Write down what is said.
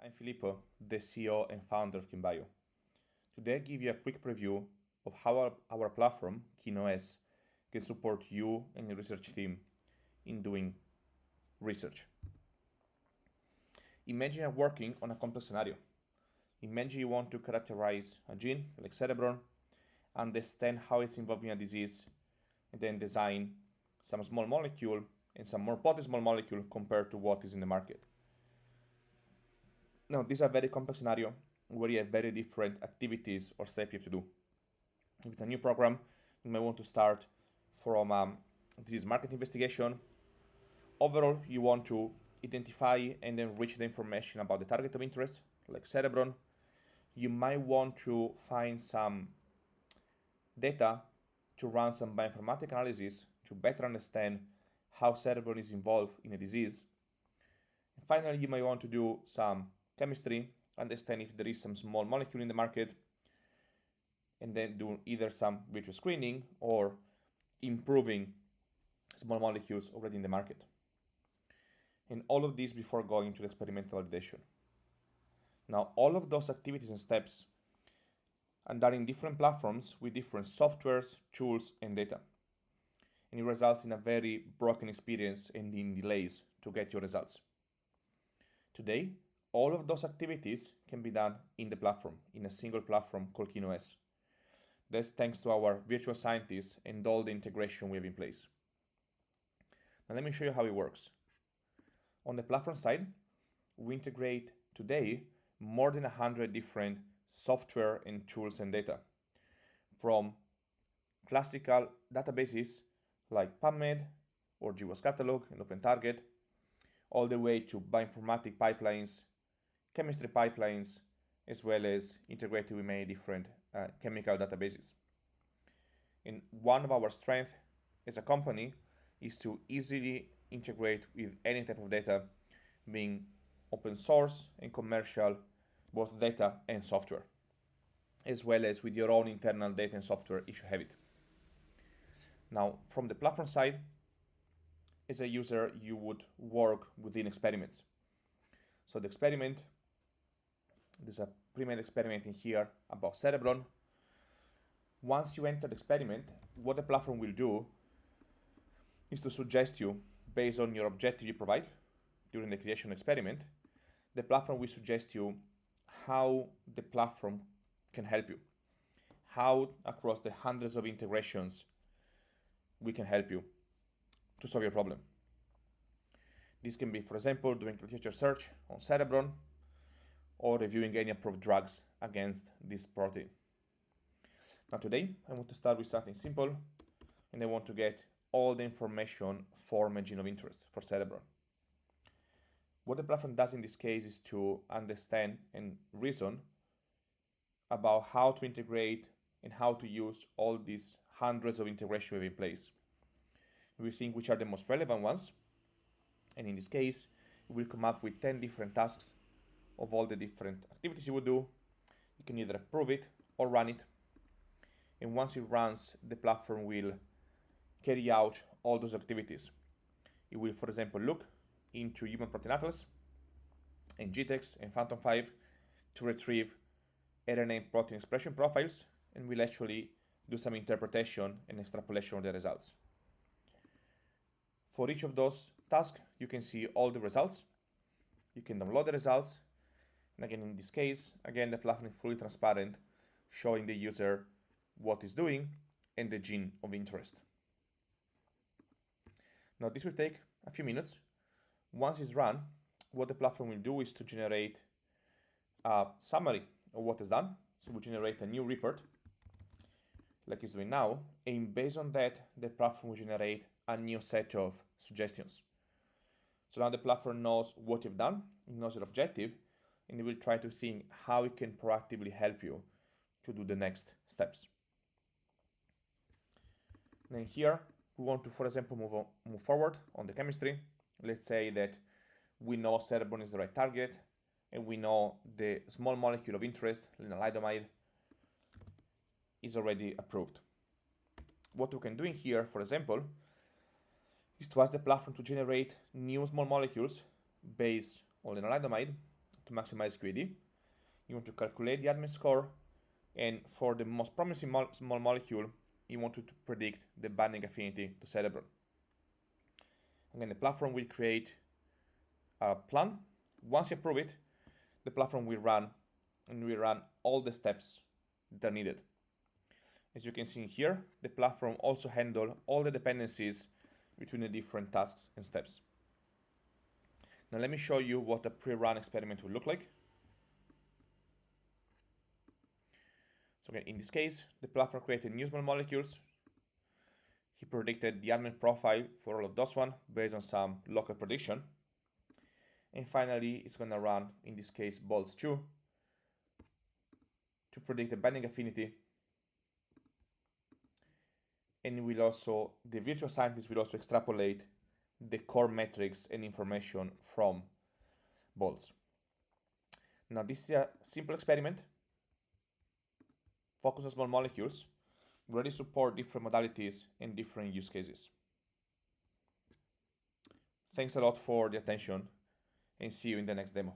I'm Filippo, the CEO and founder of KiinBio. Today I give you a quick preview of how our platform, KiinOS, can support you and your research team in doing research. Imagine you're working on a complex scenario. Imagine you want to characterize a gene, like cerebron, understand how it's involved in a disease, and then design some small molecule and some more potent small molecule compared to what is in the market. Now, these are very complex scenario where you have very different activities or steps you have to do. If it's a new program, you may want to start from disease market investigation. Overall, you want to identify and enrich the information about the target of interest, like cerebron. You might want to find some data to run some bioinformatic analysis to better understand how cerebron is involved in a disease. And finally, you might want to do some chemistry, understand if there is some small molecule in the market, and then do either some virtual screening or improving small molecules already in the market. And all of this before going to the experimental validation. Now, all of those activities and steps are done in different platforms with different softwares, tools, and data. And it results in a very broken experience and in delays to get your results. Today, all of those activities can be done in the platform, in a single platform called KiinOS. That's thanks to our virtual scientists and all the integration we have in place. Now let me show you how it works. On the platform side, we integrate today more than 100 different software and tools and data, from classical databases like PubMed or GWAS Catalog and OpenTarget, all the way to bioinformatic pipelines, chemistry pipelines, as well as integrated with many different chemical databases. And one of our strengths as a company is to easily integrate with any type of data, being open source and commercial, both data and software, as well as with your own internal data and software if you have it. Now, from the platform side, as a user, you would work within experiments. So the experiment, there's a pre-made experiment in here about cerebron. Once you enter the experiment, what the platform will do is to suggest you, based on your objective you provide during the creation experiment, the platform will suggest you how the platform can help you, how across the hundreds of integrations we can help you to solve your problem. This can be, for example, doing literature search on cerebron or reviewing any approved drugs against this protein. Now today, I want to start with something simple, and I want to get all the information for my gene of interest, for cerebron. What the platform does in this case is to understand and reason about how to integrate and how to use all these hundreds of integrations we have in place. We think which are the most relevant ones, and in this case, we'll come up with 10 different tasks of all the different activities you would do. You can either approve it or run it. And once it runs, the platform will carry out all those activities. It will, for example, look into human protein atlas and GTEx and Phantom 5 to retrieve RNA and protein expression profiles, and will actually do some interpretation and extrapolation of the results. For each of those tasks, you can see all the results. You can download the results. And again, in this case, again, the platform is fully transparent, showing the user what it's doing and the gene of interest. Now, this will take a few minutes. Once it's run, what the platform will do is to generate a summary of what is done. So we generate a new report, like it's doing now, and based on that, the platform will generate a new set of suggestions. So now the platform knows what you've done, it knows your objective, and it will try to think how it can proactively help you to do the next steps. Then here, we want to, for example, move forward on the chemistry. Let's say that we know cerebron is the right target, and we know the small molecule of interest, lenalidomide, is already approved. What we can do in here, for example, is to ask the platform to generate new small molecules based on lenalidomide to maximize QAD. You want to calculate the admin score, and for the most promising small molecule, you want to predict the binding affinity to cerebron. Again, the platform will create a plan. Once you approve it, the platform will run, and we run all the steps that are needed. As you can see here, the platform also handles all the dependencies between the different tasks and steps. Now let me show you what a pre-run experiment will look like. So again, in this case, the platform created new small molecules. He predicted the admin profile for all of those one based on some local prediction. And finally, it's going to run, in this case, bolts2 to predict the binding affinity. And the virtual scientist will also extrapolate the core metrics and information from bolts. Now, this is a simple experiment, focus on small molecules, we already support different modalities and different use cases. Thanks a lot for the attention, and see you in the next demo.